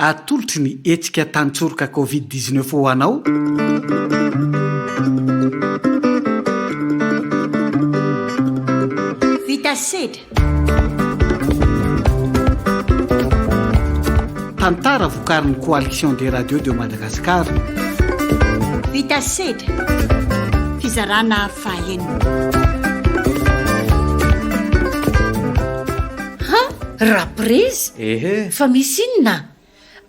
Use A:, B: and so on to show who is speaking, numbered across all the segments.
A: atolotry ny etsika tantsoroka covid-19 ho anao.
B: Vita sedra
A: tantara vokarin'ny coalition des radios de Madagascar.
B: Vita sedra fizarana fahenina. Raprizy fa misy inona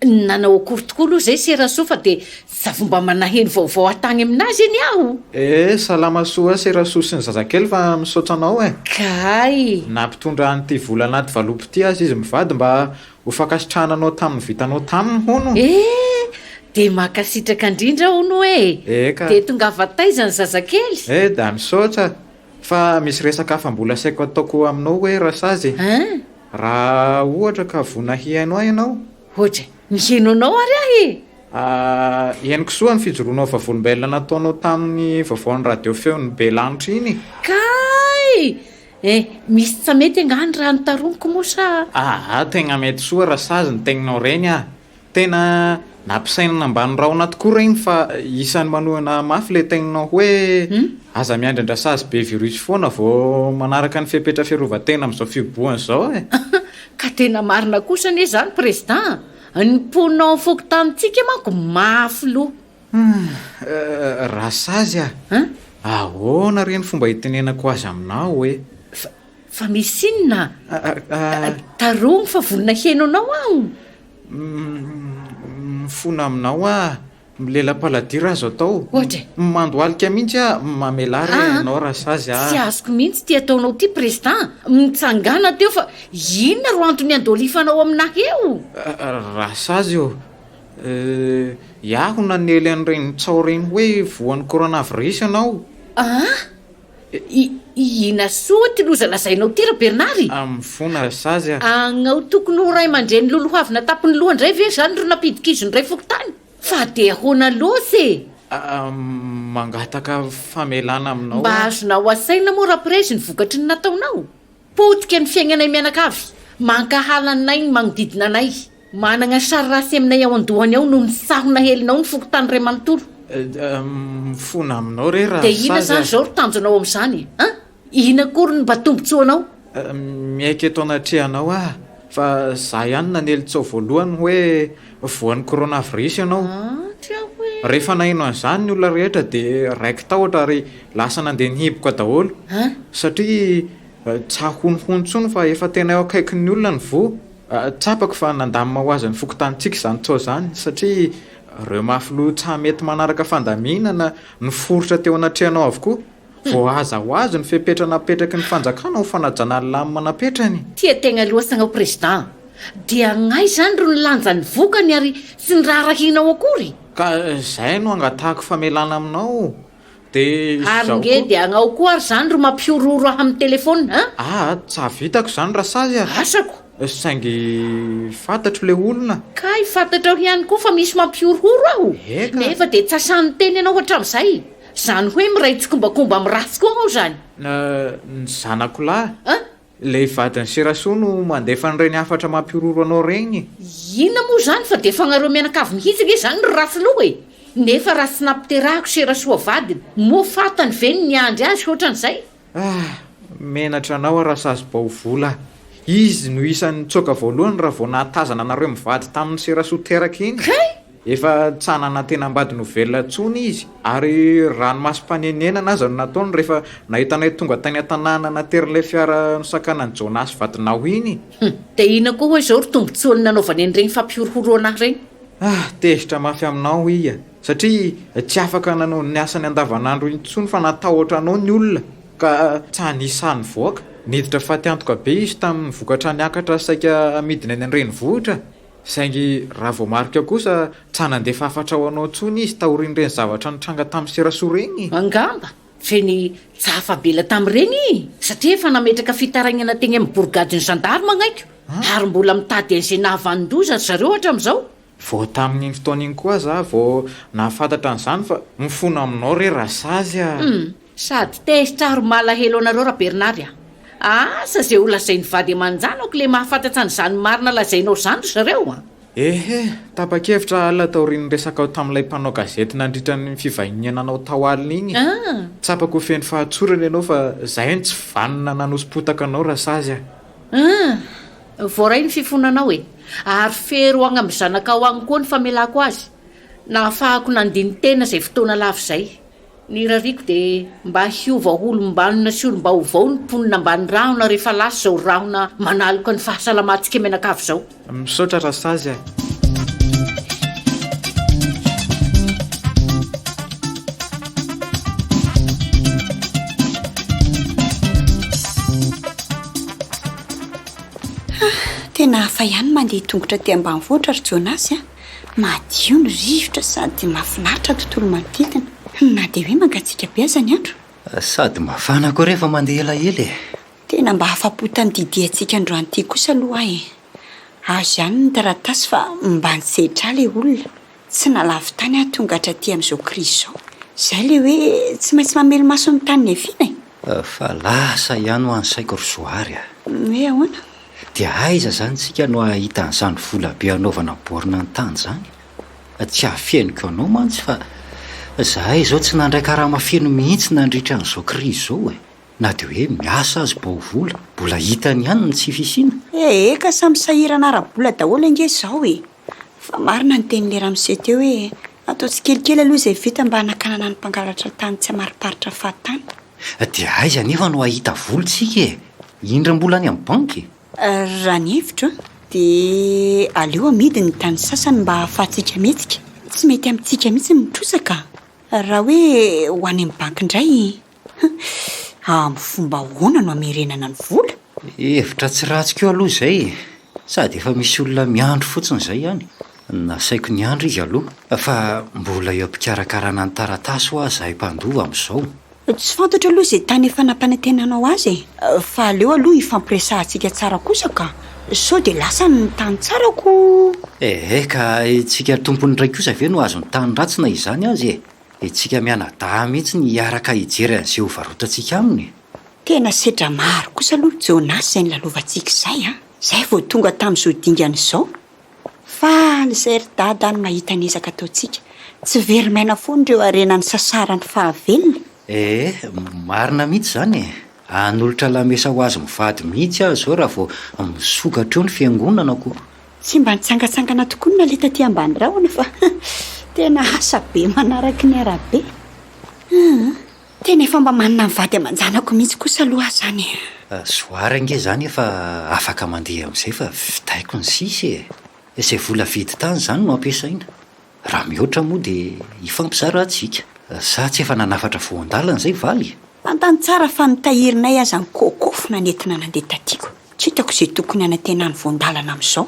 B: nanao akory tokoa aloha zay Seraso fa dia za fomba manaheno vaovao atany aminazy eny aho.
C: Salama soa Seraso sy ny zazakely fa misaotra anao
B: kay
C: nampitondra an'ity vola anaty valopy ity azy izy mivady mba ho fakasitrananao tamin'ny vitanao taminy hono.
B: dia makasitraka indrindra hono dia tonga avataizany zazakely.
C: Da misaotra fa misy resaka hafa-mbola saiko ataoko aminao hoe rasazy. Raha ohatra ka vonahianao ianao.
B: Ohatra miheno anao ary
C: henoko soa ny fijoroanao vavolombelona nataonao tamin'ny vaovaon'ny radio feon'ny Belanitra iny.
B: Kay misy tsy mety angany raha notaroniko mosa.
C: Tegna mety soa rasazy ny tegninao reny tena nampisainana ambany raona tokoa regny fa isan'ny manohana mafy le tegninao hoe aza miandrandrasazy be virus foana vao manaraka ny fepetra fiarovatena amin'izao fiboahana izao
B: ka tena marina kosa anie zany président ny mponao foko tamintsika manko mafy loha.
C: Rasazy ahoana reny fomba hitenenako azy aminao hoe
B: fa misy inona tarogny fa volona heno anao aho.
C: Mifona aminao milela-paladira azo atao.
B: Ohatra
C: mandoalika mihitsy mamelary anao rasazy
B: tsy azoko mihitsy ty ataonao ty président mitsangana teo fa inona ro antony andolifanao aminahy eo.
C: Rasazy iaho nanely an'ireny tsao reny hoe voan'ny coronavirus ianao.
B: Ina soa ty loza lazainao ty ra Bernary.
C: Mifona rasazy
B: agnao tokony ho ray mandreny lolohavina tapiny loha indray ve zany ro napidikizony ray fokotany fa dia ahoana loasy
C: mangataka famelana aminao.
B: Mba azonao asaina moa rapirezy ny vokatry ny nataonao. Potika ny fiainanay mianakavy mankahalanay ny magnodidina anay manana sary rasy aminay ao andohany ao no misahona helinao ny fokotany ray manontolo.
C: Mifona aminao re raha
B: dia ina zany zao ro tanjonao amin'izany ina kory ny mba tombotsoanao.
C: Miaiky eto anatrehanao fa za ihany nanely tsao voalohany hoe voan'ny coronavirus ianao. Rehefa nahino an'izany ny olona rehetra dia raiky tahotra ary lasa nandeha nihiboka daholo satria tsy ahonihontsony fa efa tena eo akaiky ny olona ny vo tsapako fa nandamina ho azy ny fokotantsika izany tsao zany satria reo mafilo tsy hamety manaraka fandaminana ny forotra teo anatrehanao avokoa vao aza ho azy ny fepetra napetraky ny fanjakana ho fanajana ny lamy manapetrany.
B: Tia tegna loasanao président dia ngay zany ro nilanja ny vokany ary sy ny raha rahinao akory
C: ka zay no angatahako famelana aminao
B: ary nge dia agnao koa ary zany ro mampiororo aho amin'ny telefona.
C: Tsy havitako zany rasazy
B: asako
C: saingy fantatro le olona.
B: Kay fantatrao ihany koa fa misy mampiorohoro aho nefa dia tsy asany teny ianao hatramin'izay zany hoe miray tsikombakomba mirasy koa ao zany.
C: Ny zanako lahy le vadiny Seraso no mandefa n'ireny hafatra mampiororo anao regny.
B: Ina moa zany fa dia fanareo mianakavy mihitsy nge zany no rasy loha nefa raha tsy nampiterahako Seraso avadiny moa fatany ve ny andry azy ohatran'izay.
C: Menatra anao rasazy baovola izy no isan'ny tsoka voalohany raha vao nahatazana anareo mivady tamin'ny Seraso teraka iny. Efa tsy hanana tena ambady novelona tsony izy ary ranomasom-panenenana aza no nataony rehefa nahitanay tonga tany an-tanàna naterilay fiara nosakana ny Jonas vadinao iny.
B: Dia ina koa hoe zao ro tombontsoany nanaovany an'ireny fampiorohoro anahy reny.
C: Tezitra mafy aminao satria tsy afaka nanao ny asany andavanandro intsony fa natahotra anao ny olona ka tsy hanisany voaka. Niditra faty antoka be izy tamin'ny vokatra niakatra saika amidiny any an'ireny vohitra saingy raha vao marika kosa tsy hanandefa afatra ho anao tsony izy tahorin'ireny zavatra nitranga tamin'ny Seraso regny.
B: Angamba feny tsy hafabela tamin'ireny satria efa nametraka fitarainana teny amin'ny bourgade ny gendarme ngaiko ary mbola mitady an'izay nahavanondoza zareo hatramin'izao.
C: Vao tamin'iny fotoan'iny koa za vao nahafantatra an'izany fa mifona aminao re rasazy
B: sady tezitra ary malahelo anareo raha Bernary asa zay ho lazainy vady aman-janako le mahafantatra an'izany marina lazainao zany zareo
C: Tapa-kevitra ala taorian'ny resaka ao tamin'ilay mpanao gazety nandritra ny fivahiniananao tao alina igny. Tsapako feny fahatsorana ianao fa zahay tsy vanina nanosim-potaka anao raha sazy
B: voaray ny fifonanao ary fero agny amin'ny zanakao agny koa ny famelako azy na afahako nandiny tena izay fotoana lava izay. Ny rariko dia mba hiova olom-banona sy olom-ba ovao ny mponina ambany rahona rehefa lasa izao rahona manaloka ny fahasalamantsika menakavy izao.
C: Misaotra raha sazy
D: Tena hafa ihany mandeha tongotra ty ambanivohitra ry Jonas madio ny rivotra sady mahafinaritra tontolo manodidina. Na dia hoe mangatsiaka be aza ny andro.
E: Sady mafana koa rehefa mandeha elaela
D: Tena mba hafa-po tamin'ity antsika androany ity kosa aloha azo ihany ny taratasy fa mba nisetra ilay olona tsy nalavy tany tonga hatraty amin'izao krizy izao. Izay ilay hoe tsy maintsy mamely maso ny tany neviana
E: fa lasa ihany ho ansaiko ry Zoary
D: hoe ahoana?
E: Dia aiza zany tsika no ahita an'izany vola be anaovana borina ny tany zany? Tsy hafieniko anao mantsy fa zahay izao tsy nandray karama feno mihitsy nandritra an'izao krizy izao na dia hoe miasa azy baovola mbola hitany ihany ny tsy fisiana.
D: Ka samy sahirana ara-bola daholo ange izao fa marina ny tenin'ilay ramose teo hoe atao tsy kelikely aloha izay vita mba hanakanana ny mpangalatra tany tsy hamariparitra fahatany.
E: Dia aiza nefa no ahita volontsika indra mbola any amin'ny banky?
D: Raha ny hevitro dia aleo amidy ny tany sasany mba hahafahantsika mihetsika. Tsy mety amintsika mihitsy mitrosaka raha hoe ho any amin'ny banky indray amin'ny fomba ahoana no hamerenana ny vola.
E: Hevitra tsy ratsika eo aloha izay sady efa misy olona miandro fotsiny izay ihany. Nasaiko ny andro izy aloha fa mbola eo am-pikarakarana ny taratasy ho azy zahay mpandoa amin'izao.
D: Tsy fantatra aloha izay tany efa nampanantenanao azy fa aleo aloha ifampiresahantsika tsara kosa ka sao dia lasa ny tany tsarako.
E: Ka itsika tompony iray kosa ve no azo ny tany ratsina izany azy itsika mianadahy mihitsy ny hiaraka hijery an'izay ho varotantsika aminy.
D: Tena sedra maro kosa aloha Jonas izay nilalovantsika izay izay vao tonga tamin'izao dingana izao fa izay ry dada ny mahita ny ezaka ataontsika tsy very maina foana ireo arenany sasara ny fahavelona.
E: Marina mihitsy zany anolotra lamesa ho azy mivady mihitsy azy zao raha vao misokatra eo ny fiangonana koa.
D: Tsy mba nitsangatsangana tokoa ny naleta ty ambany rahona fa tena asa be manaraky ny arabe. Tena efa mba manana mivady aman-janako mihitsy kosa aloha zany.
E: Zoary ange zany efa afaka mandeha amin'izay fa vitaiko ny sisy izay vola vidy tany zany no ampiasaina. Raha mihoatra moa dia hifampizara antsika. Za tsy efa nanafatra voandalana izay valy.
D: Fantany tsara fa nitahirinay aza ny kokofona nentina nandeha tatiako. Tsy hitako izay tokony hanantena ny voandalana amin'izao.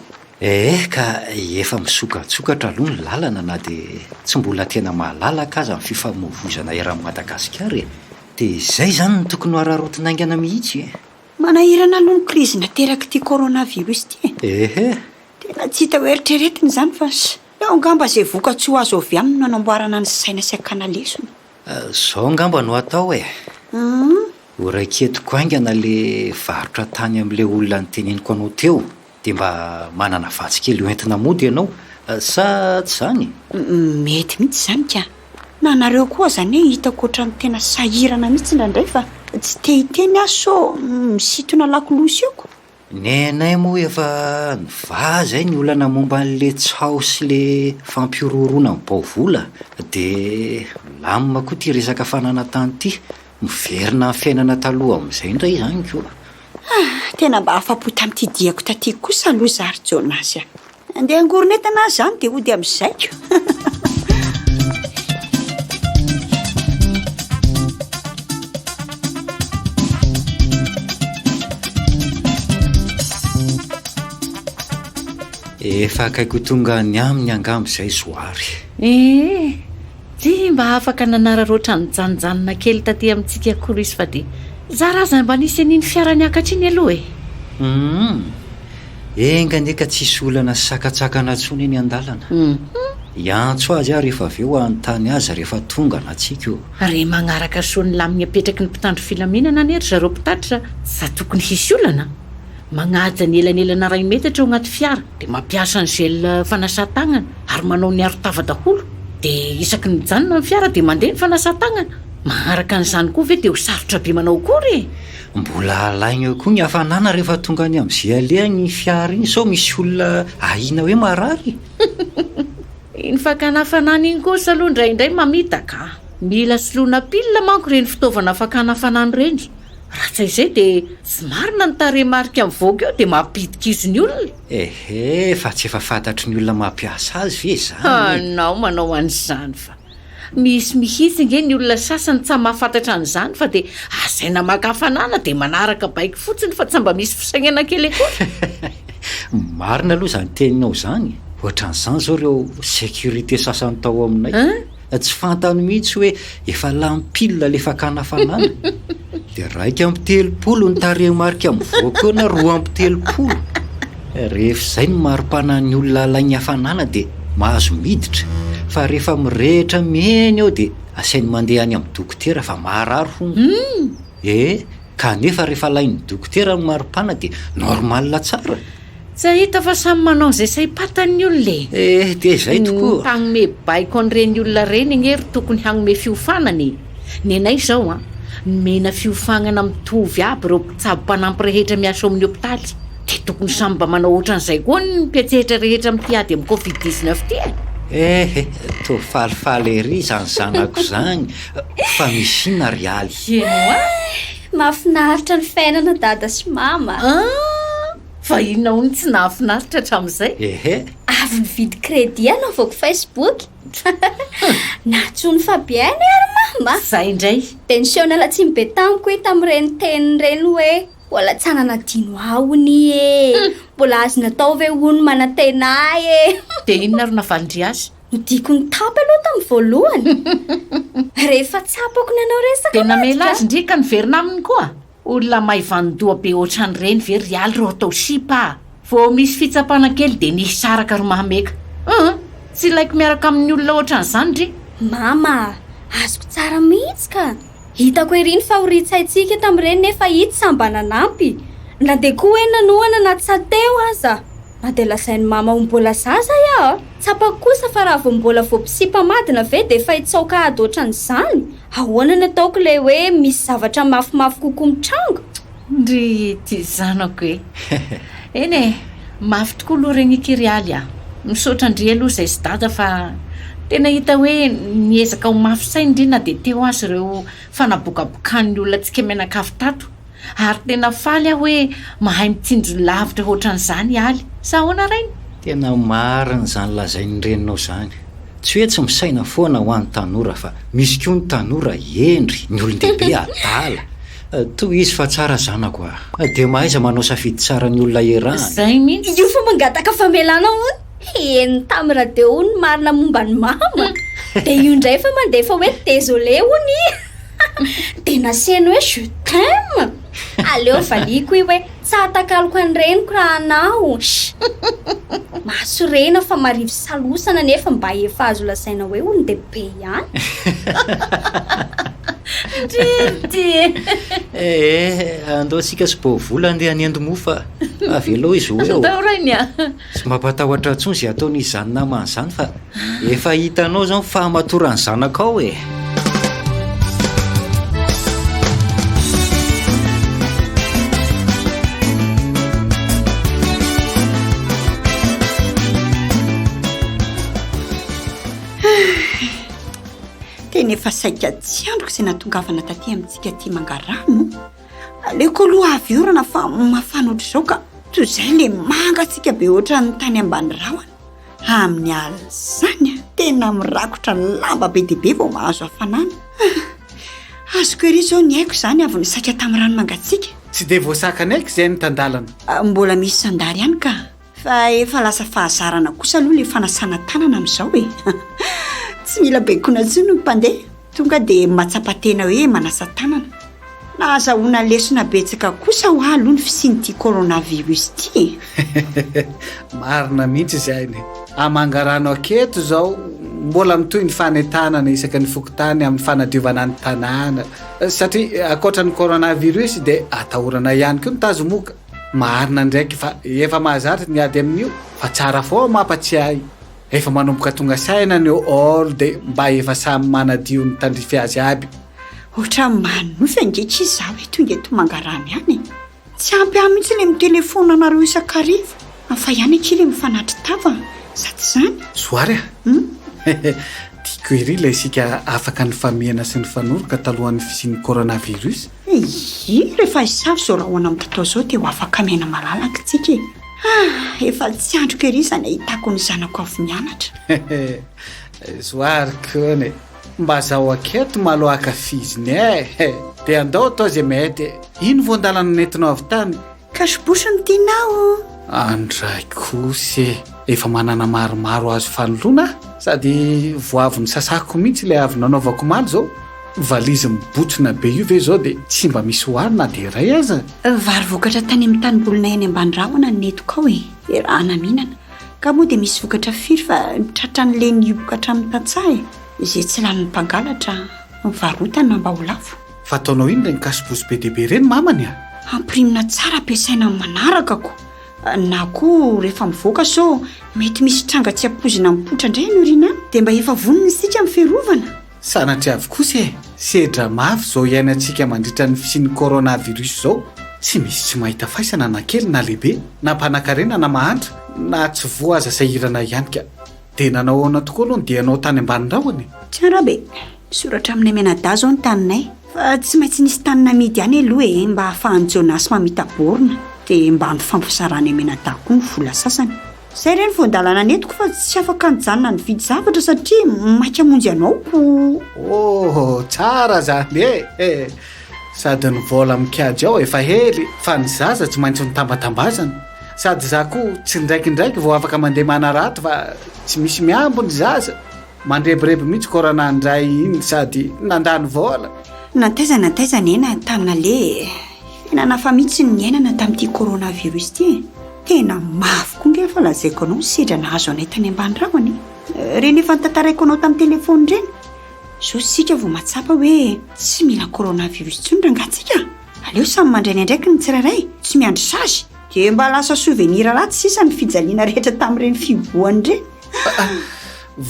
E: Ka efa misokatsokatra aloha ny lalana na dia tsy mbola tena mahalalaka aza amin'ny fifamoivoizana eran'i Madagasikara dia izay zany no tokony ho ararotina aingana mihitsy.
D: Manahirana aloha ny krizy nateraka ity coronavirus ity. Tena tsy hita hoe eritreretiny izany fa ao angamba izay voka-tsy ho azo avy aminy no hanamboarana ny saina sy hakana lesona.
E: Izao angamba no atao ho raiketiko aingana le varotra tany amin'ilay olona nyteneniko anao teo dia mba manana vatsy kely hoentina mody ianao sa tsy zany?
D: Mety mihitsy izany ka na nareo koa zany hoe hitako ohatran'ny tena sahirana mihitsy indraindray fa tsy te hiteny azy so misitona lakolosy eoko.
E: Nenay moa efa nivaza ny olana momba n'le tsao sy le fampirorona amin'ny baovola dia lamina koa ty resaka fananantany ity miverina ny fiainana taloha amin'izay indray izany koa.
D: Tena mba afa-po tamin'ity diako taty kosa aloha zary Jonas andeha angoronetana azy zany dia hody amin'izayko.
E: Efa akaiko tonga ny aminy angamba izay Zoary.
B: Tsy mba afaka nanararoatra ny janjanona kely taty amintsika korisy fa dia zaraza mba nisy an'iny fiarany akatra iny aloha
E: Enga neka tsisy olana sakatsakana intsony eny an-dalana. Iantso azy rehefa avy eo anontany azy rehefa tonga natsika io.
B: Re magnaraka soa ny laminy apetraky ny mpitandro filaminana anery zareo mpitatitra sa tokony hisy olana magnaja ny elanelana ray metatra ao anaty fiara dia mampiasa ny gel fanasan-tagnana ary manao ny aro-tava daholo dia isaky ny mijanona ny fiara dia mandeha ny fanasan-tagnana. Magnaraka an'izany koa ve dia ho sarotra be manao akory?
E: Mbola alaigna eo koa ny hafanana rehefa tonga ny amin'izay alehany fiara iny sao misy olona ahina hoe marary.
B: Iny fakana hafanana iny kosa aloha indraindray mamita ka. Mila soloina pilina manko ireny fitaovana fakana hafanana ireny. Raha tsy izay dia tsy marina ny tarehimarika mivoaka eo dia mampitika izy ny olona.
E: Fa tsy efa fantatry ny olona mampiasa azy ve izany?
B: Anao manao an'izany fa. Misy mihitsy nge ny olona sasany tsy mahafantatra an'izany fa dia asaina maka hafanana dia manaraka baiko fotsiny fa tsy mba misy fisainana kely akory.
E: Marina aloha izany teninao izany. Ohatran'izany zao ireo sécurité sasany tao aminay. Tsy fantany mihitsy hoe efa lampilina le fakana hafanana. Dia 2.30 ny tarehimarika mivoaka eo na 2.30. Rehefa izay no mari-pana ny olona alainy hafanana dia mahazo miditra. Fa rehefa mirehitra miheny eo dia asainy mandeha any amin'ny dokotera fa marary hono. Kanefa rehefa alain'ny dokotera ny mari-pana dia normal tsara.
B: Tsy hita fa samy manao izay saim-patan'ny olona
E: dia izay tokoa.
B: Hagnome baiko an'ireny olona ireny ngery tokony hagnome fiofanany. Ny anay izao nomena fiofanana mitovy aby ireo mpitsabo-panampy rehetra miasa ao amin'ny hopitaly. Dia tokony samy mba manao ohatran'izay koa ny mpietsehatra rehetra mitiady amin'ny Covid-19 ty.
E: Toa falifaly ery izany zanako izany fa misy inona rialy.
F: Mahafinaritra ny fiainana dada sy mama.
B: Fa inona hono tsy nahafinaritra hatramin'izay?
F: Avy nividy crédit anaovako Facebook. Natsony Fabienne ary mama.
B: Zay indray.
F: Pensionnala tsy mibe tamiko hoe tamin'ireny tenin'ireny hoe mbola tsy hanana dino ahony mbola azo natao ve hono manantena
B: Dia inona ary navalindry azy?
F: Nodiko ny tapy aloha tamin'ny voalohany. Rehefa tsapako nanao resaka
B: dia namela azy ndrika niverina aminy koa. Olona mahivandoa be ohatran'ireny ve rialy reo atao sipa. Vao misy fitsapana kely dia nisy saraka ro mahameka. Tsy ilaiko miaraka amin'ny olona ohatran'izany ndry.
F: Mama, azoko tsara mihitsy ka. Hitako ery ny fahoritsaitsika tamin'ireny nefa hita samba nanampy. Na dia koa hoe nanohana na tsy teo aza. Na dia lazainy mama ho mbola zaza iaho. Tsapako kosa fa raha vao mbola voampisy pamadina ve dia efa hitsaoka ady ohatran'izany. Ahoana nataoko ilay hoe misy zavatra mafimafy kokoa mitrango.
B: Ndry ty zanako eny mafy tokoa aloha regny kirialy misaotra ndry aloha izay sy dada fa tena hita hoe niezaka ho mafy sainy ndry na dia teo azy ireo fanabokabokany olona tsika menakafy tato. Ary tena faly aho hoe mahay mitsinjo lavitra ohatran'izany aly. Sa ahoana rainy?
E: Tena marina izany lazainy reninao izany. Tsy hoe tsy misaina foana ho an'ny tanora fa misy koa ny tanora endry ny olon-dehibe adala. Toy izy fa tsara zanako dia mahaiza manao safidy tsara ny olona erahany.
B: Zay mihitsy.
F: Io fa mangataka famelana hono. Eny tamin'ny radio hono marina momba ny mama. Dia io indray fa mandefa hoe désolé hony. Dia naseny hoe je t'aime. Aleo valiko io hoe tsatakaloko an'ireniko raha anao. Mahasorena fa marivo salosana nefa mba efa azo lasaina hoe hono dehibe ihany.
E: Andao asika sy bovola andeha hanendy-mo fa avelo izy ho eo. Sy mampatahotra intsony izay ataon'izy zany namana izany fa efa hitanao izao fahamatorany zanakao
D: Tena efa saika tsy androko izay natongavana taty amintsika ty mangarano. Aleoko aloha avy orana fa mafana ohatr'izao ka toy izay le mangatsika be ohatran'ny tany ambany rahona. Amin'ny alina izany tena mirakotra ny lamba be dia be vao mahazo hafanana. Azoko ery izao ny haiko izany avy nisaika tamin'ny rano mangatsika.
A: Tsy dia voasakany aiko izay ny tandalana.
D: Mbola misy sandary ihany ka fa efa lasa fahazarana kosa aloha le fanasana tanana amin'izao tsy mila baikona intsony ny mpandeha tonga dia matsapa-tena hoe manasa tanana. Na azahoana lesona betsaka kosa ho aloha ny fisian'ity coronavirus ty.
A: Marina mihitsy izay amangarano aketo izao mbola mitoy ny fanentanana isaka ny fokotany amin'ny fanadiovana ny tanàna satria ankoatra ny coronavirus dia atahorana ihany koa ny tazomoka. marina ndraiky fa efa mahazatra niady amin'io fa tsara fo mampatsiahy efa manomboka tonga saina ny olo dia mba efa samy manadio ny tandrify azy aby
D: ohatra manofy angetra izy zaho hoe tonga eto mangaramy any tsy ampy ahy mihitsy le mitelefona anareo isan-kariva afa ihany aky le mifanatry tava sady zany
A: soary tiako ery ilay isika afaka ny famihana sy ny fanoroka talohan'ny fisian'ny coronavirus
D: rehefa isavy zao raha hoana amin'ny tatao zao dia ho afaka mena malalaka tsika efa tsy androko ery izany ahitako ny zanako avy mianatra
A: soary kone mba zaho aketo maloaka fiziny dia andao atao zay mety ino voandalana nentinao avy tany
D: kasibosy ny tianao
A: andray kosy efa manana maromaro azo fanoloana sady voavy ny sasako mihitsy ilay avy nanaovako maly zao valizy mibotsina be io ve zao dia tsy mba misy hoarina dia iray aza
D: vary vokatra tany amin'ny tanymbolona eny ambany-rahona ny netoko ao raha naminana ka moa dia misy vokatra firy fa tratra n'le ny iobokatra amin'ny tantsaha izay tsy lan'ny mpangalatra varotana mba ho lafo
A: fa ataonao ino reny kasibosy be dehibe reny mamany
D: ampirimina tsara ampiasaina amin'ny manarakako na koa rehefa mivoaka so mety misy tranga tsy ampozina mipotra indray ny orina dia mba efa vonona isika amin'ny fiarovana
A: sanatry avy kosa sedra mafy zao iainantsika mandritra ny fisian'ny coronavirus zao tsy misy tsy mahita faisana na kely na lehibe na mpanankarena na mahantra na tsy voa aza sahirana ihany ka dia nanao ahoana tokoa aloha ny dianao tany ambany-drahony
D: tsara be soratra amin'ny menada zao ny taninay fa tsy maintsy nisy tanina midy ihany aloha mba hahafahan'ny jonasy mamita borona dia mba ny fampasarany menada koa ny vola sasany zay ireny voandalana netiko fa tsy afaka nijanona ny vidy zavatra satria maika monjy anao
A: tsara zany sady ny vola mikady ao efa hely fa ny zaza tsy maintsy nitambatambazana sady za koa tsy ndraikindraiky vao afaka mandeha manaraty fa tsy misy miambo ny zaza mandrebireby mihitsy korana ndray iny sady nandany vola
D: nataizana ena tamina le fiainana mihitsy ny iainana tamin'ity coronavirus ty tena mafy koa nge fa lazaiko anao sedra nahazo anay tany ambany-rahony reny efa nitantaraiko anao tamin'ny telefony reny so sika vao matsapa hoe tsy mila coronavirus tsy nrangatsika aleo samy mandray ny andraiky ny tsirairay tsy miandry sazy dia mba lasa souvenir ratsy sisa ny fijaliana rehetra tamin'ireny fiboany reny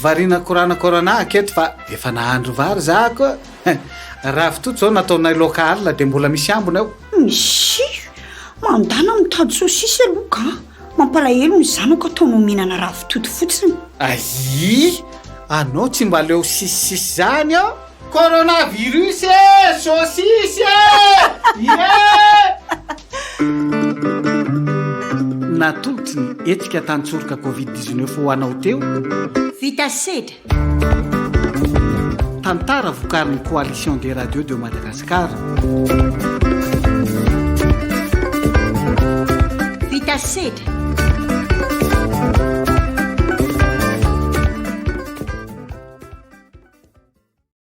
A: variana korana aketo fa efa nahandro vary za koa raha fitoto zao nataonay lokala dia mbola misy ambony ao
D: mandana mitady sosisy aloka mampalahelo ny zanako ataonao mihinana raha fitoto fotsiny
A: anao tsy mba leo sisisy zany ao coronavirus sosisy natolotsy ny etsika tantsoroka covid-19 ho anao teo
D: vita sedra
A: tantara vokarin'ny coalition des radios de Madagascar
D: vita sedra